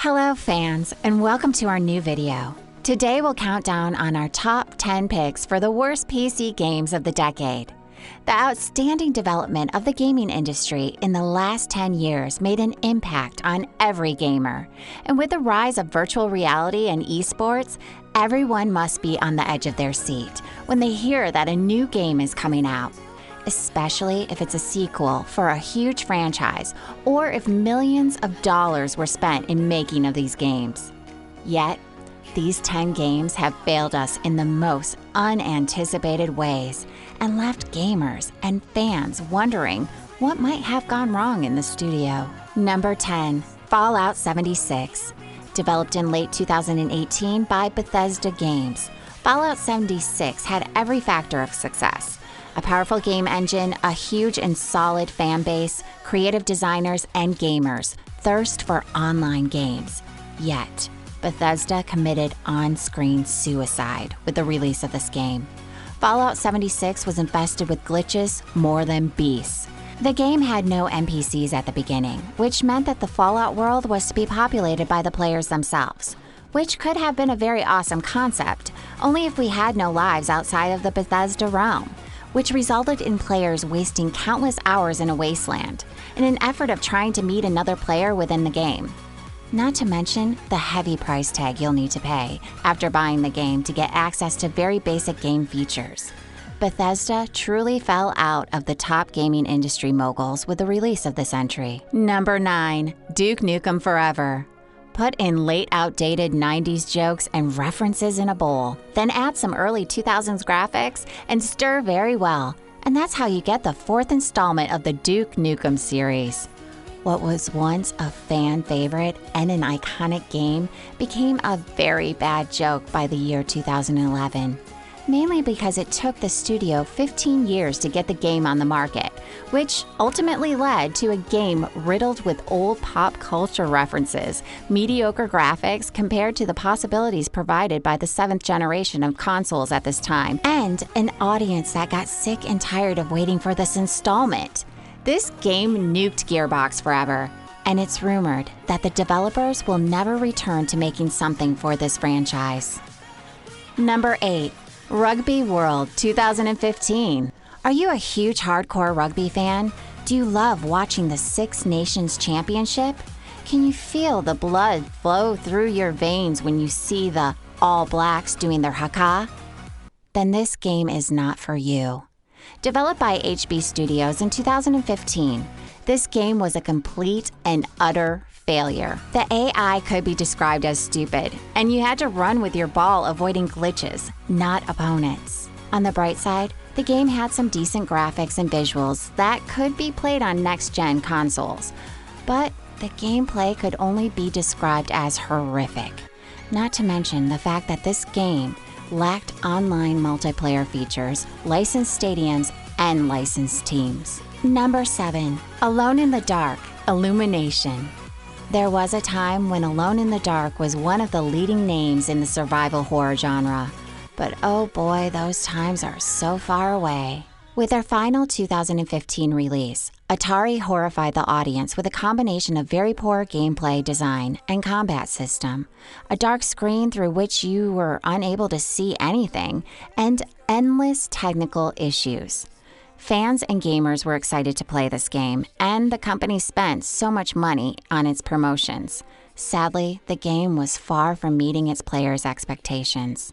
Hello fans, and welcome to our new video. Today we'll count down on our top 10 picks for the worst PC games of the decade. The outstanding development of the gaming industry in the last 10 years made an impact on every gamer. And with the rise of virtual reality and esports, everyone must be on the edge of their seat when they hear that a new game is coming out. Especially if it's a sequel for a huge franchise or if millions of dollars were spent in making of these games. Yet, these 10 games have failed us in the most unanticipated ways and left gamers and fans wondering what might have gone wrong in the studio. Number 10, Fallout 76. Developed in late 2018 by Bethesda Games, Fallout 76 had every factor of success. A powerful game engine, a huge and solid fan base, creative designers, and gamers thirst for online games. Yet, Bethesda committed on-screen suicide with the release of this game. Fallout 76 was infested with glitches more than beasts. The game had no NPCs at the beginning, which meant that the Fallout world was to be populated by the players themselves, which could have been a very awesome concept, only if we had no lives outside of the Bethesda realm, which resulted in players wasting countless hours in a wasteland in an effort of trying to meet another player within the game. Not to mention the heavy price tag you'll need to pay after buying the game to get access to very basic game features. Bethesda truly fell out of the top gaming industry moguls with the release of this entry. Number 9, Duke Nukem Forever. Put in late outdated 90s jokes and references in a bowl, then add some early 2000s graphics and stir very well. And that's how you get the 4th installment of the Duke Nukem series. What was once a fan favorite and an iconic game became a very bad joke by the year 2011. Mainly because it took the studio 15 years to get the game on the market, which ultimately led to a game riddled with old pop culture references, mediocre graphics compared to the possibilities provided by the 7th generation of consoles at this time, and an audience that got sick and tired of waiting for this installment. This game nuked Gearbox forever, and it's rumored that the developers will never return to making something for this franchise. Number 8. Rugby World 2015. Are you a huge hardcore rugby fan? Do you love watching the Six Nations Championship? Can you feel the blood flow through your veins when you see the All Blacks doing their haka? Then this game is not for you. Developed by HB Studios in 2015, this game was a complete and utter failure. The AI could be described as stupid, and you had to run with your ball avoiding glitches, not opponents. On the bright side, the game had some decent graphics and visuals that could be played on next-gen consoles, but the gameplay could only be described as horrific. Not to mention the fact that this game lacked online multiplayer features, licensed stadiums, and licensed teams. Number 7. Alone in the Dark, Illumination. There was a time when Alone in the Dark was one of the leading names in the survival horror genre. But oh boy, those times are so far away. With their final 2015 release, Atari horrified the audience with a combination of very poor gameplay design and combat system, a dark screen through which you were unable to see anything, and endless technical issues. Fans and gamers were excited to play this game, and the company spent so much money on its promotions. Sadly, the game was far from meeting its players' expectations.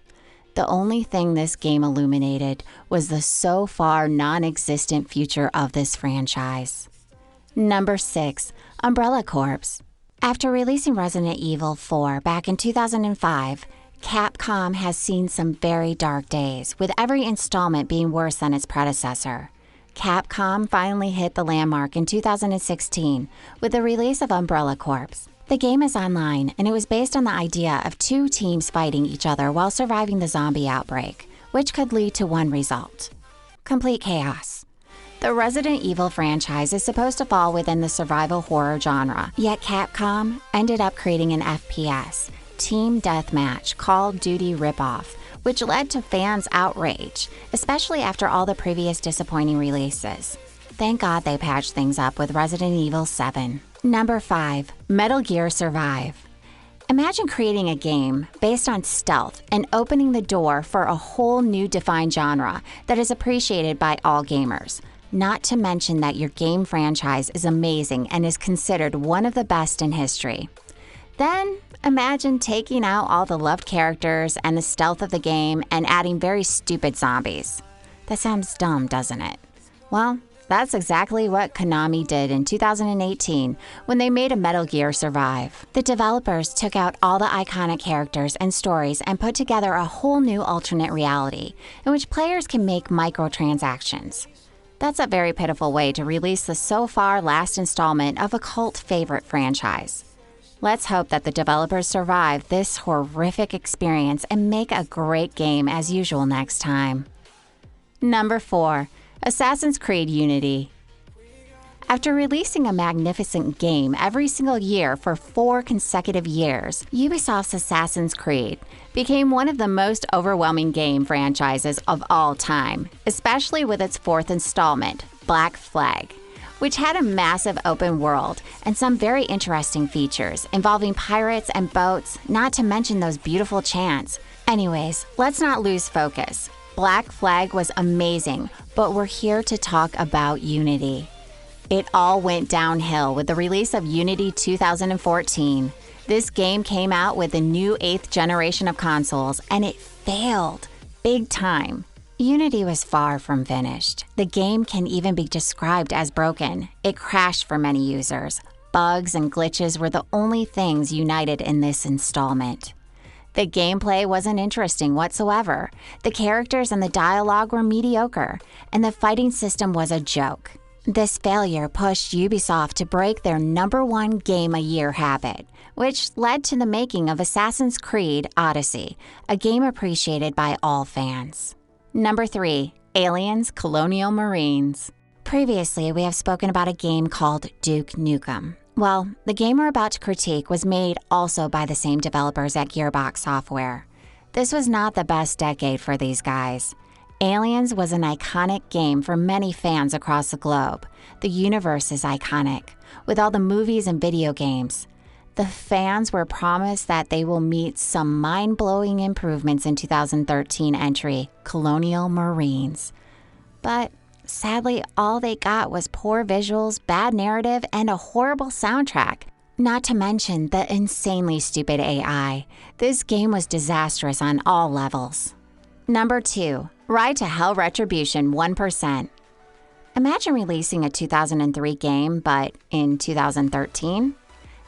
The only thing this game illuminated was the so far non-existent future of this franchise. Number 6. Umbrella Corps. After releasing Resident Evil 4 back in 2005, Capcom has seen some very dark days, with every installment being worse than its predecessor. Capcom finally hit the landmark in 2016 with the release of Umbrella Corps. The game is online, and it was based on the idea of 2 teams fighting each other while surviving the zombie outbreak, which could lead to one result: complete chaos. The Resident Evil franchise is supposed to fall within the survival horror genre, yet Capcom ended up creating an FPS, Team Deathmatch, Call of Duty ripoff, which led to fans' outrage, especially after all the previous disappointing releases. Thank God they patched things up with Resident Evil 7. Number 5. Metal Gear Survive. Imagine creating a game based on stealth and opening the door for a whole new defined genre that is appreciated by all gamers. Not to mention that your game franchise is amazing and is considered one of the best in history. Then, imagine taking out all the loved characters and the stealth of the game and adding very stupid zombies. That sounds dumb, doesn't it? Well, that's exactly what Konami did in 2018 when they made a Metal Gear Survive. The developers took out all the iconic characters and stories and put together a whole new alternate reality in which players can make microtransactions. That's a very pitiful way to release the so far last installment of a cult favorite franchise. Let's hope that the developers survive this horrific experience and make a great game as usual next time. Number 4. Assassin's Creed Unity. After releasing a magnificent game every single year for 4 consecutive years, Ubisoft's Assassin's Creed became one of the most overwhelming game franchises of all time, especially with its 4th installment, Black Flag, which had a massive open world and some very interesting features involving pirates and boats, not to mention those beautiful chants. Anyways, let's not lose focus. Black Flag was amazing, but we're here to talk about Unity. It all went downhill with the release of Unity 2014. This game came out with the new 8th generation of consoles, and it failed big time. Unity was far from finished. The game can even be described as broken. It crashed for many users. Bugs and glitches were the only things united in this installment. The gameplay wasn't interesting whatsoever. The characters and the dialogue were mediocre, and the fighting system was a joke. This failure pushed Ubisoft to break their #1 game-a-year habit, which led to the making of Assassin's Creed Odyssey, a game appreciated by all fans. Number 3. Aliens Colonial Marines. Previously, we have spoken about a game called Duke Nukem. Well, the game we're about to critique was made also by the same developers at Gearbox Software. This was not the best decade for these guys. Aliens was an iconic game for many fans across the globe. The universe is iconic, with all the movies and video games. The fans were promised that they will meet some mind-blowing improvements in 2013 entry, Colonial Marines. But sadly, all they got was poor visuals, bad narrative, and a horrible soundtrack. Not to mention the insanely stupid AI. This game was disastrous on all levels. Number 2. Ride to Hell Retribution 1%. Imagine releasing a 2003 game, but in 2013?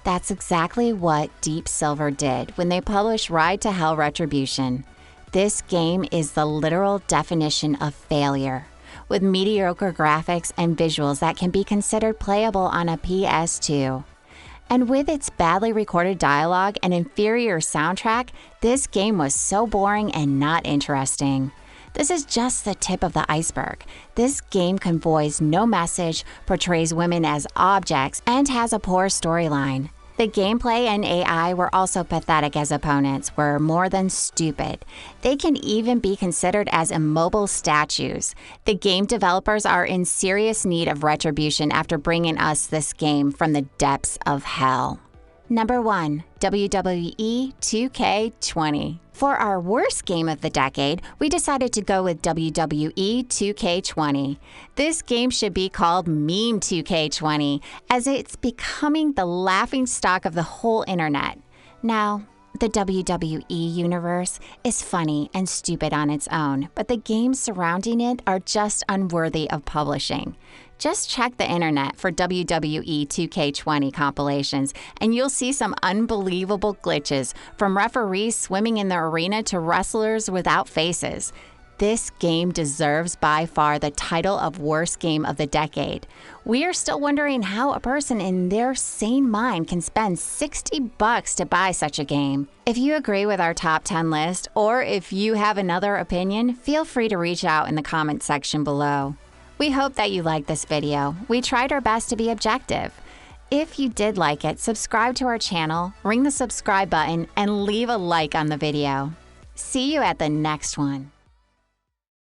That's exactly what Deep Silver did when they published Ride to Hell Retribution. This game is the literal definition of failure, with mediocre graphics and visuals that can be considered playable on a PS2. And with its badly recorded dialogue and inferior soundtrack, this game was so boring and not interesting. This is just the tip of the iceberg. This game conveys no message, portrays women as objects, and has a poor storyline. The gameplay and AI were also pathetic as opponents were more than stupid. They can even be considered as immobile statues. The game developers are in serious need of retribution after bringing us this game from the depths of hell. Number 1. WWE 2K20. For our worst game of the decade, we decided to go with WWE 2K20. This game should be called Meme 2K20, as it's becoming the laughingstock of the whole internet. Now, the WWE universe is funny and stupid on its own, but the games surrounding it are just unworthy of publishing. Just check the internet for WWE 2K20 compilations, and you'll see some unbelievable glitches, from referees swimming in the arena to wrestlers without faces. This game deserves by far the title of worst game of the decade. We are still wondering how a person in their sane mind can spend $60 to buy such a game. If you agree with our top 10 list, or if you have another opinion, feel free to reach out in the comment section below. We hope that you liked this video. We tried our best to be objective. If you did like it, subscribe to our channel, ring the subscribe button, and leave a like on the video. See you at the next one.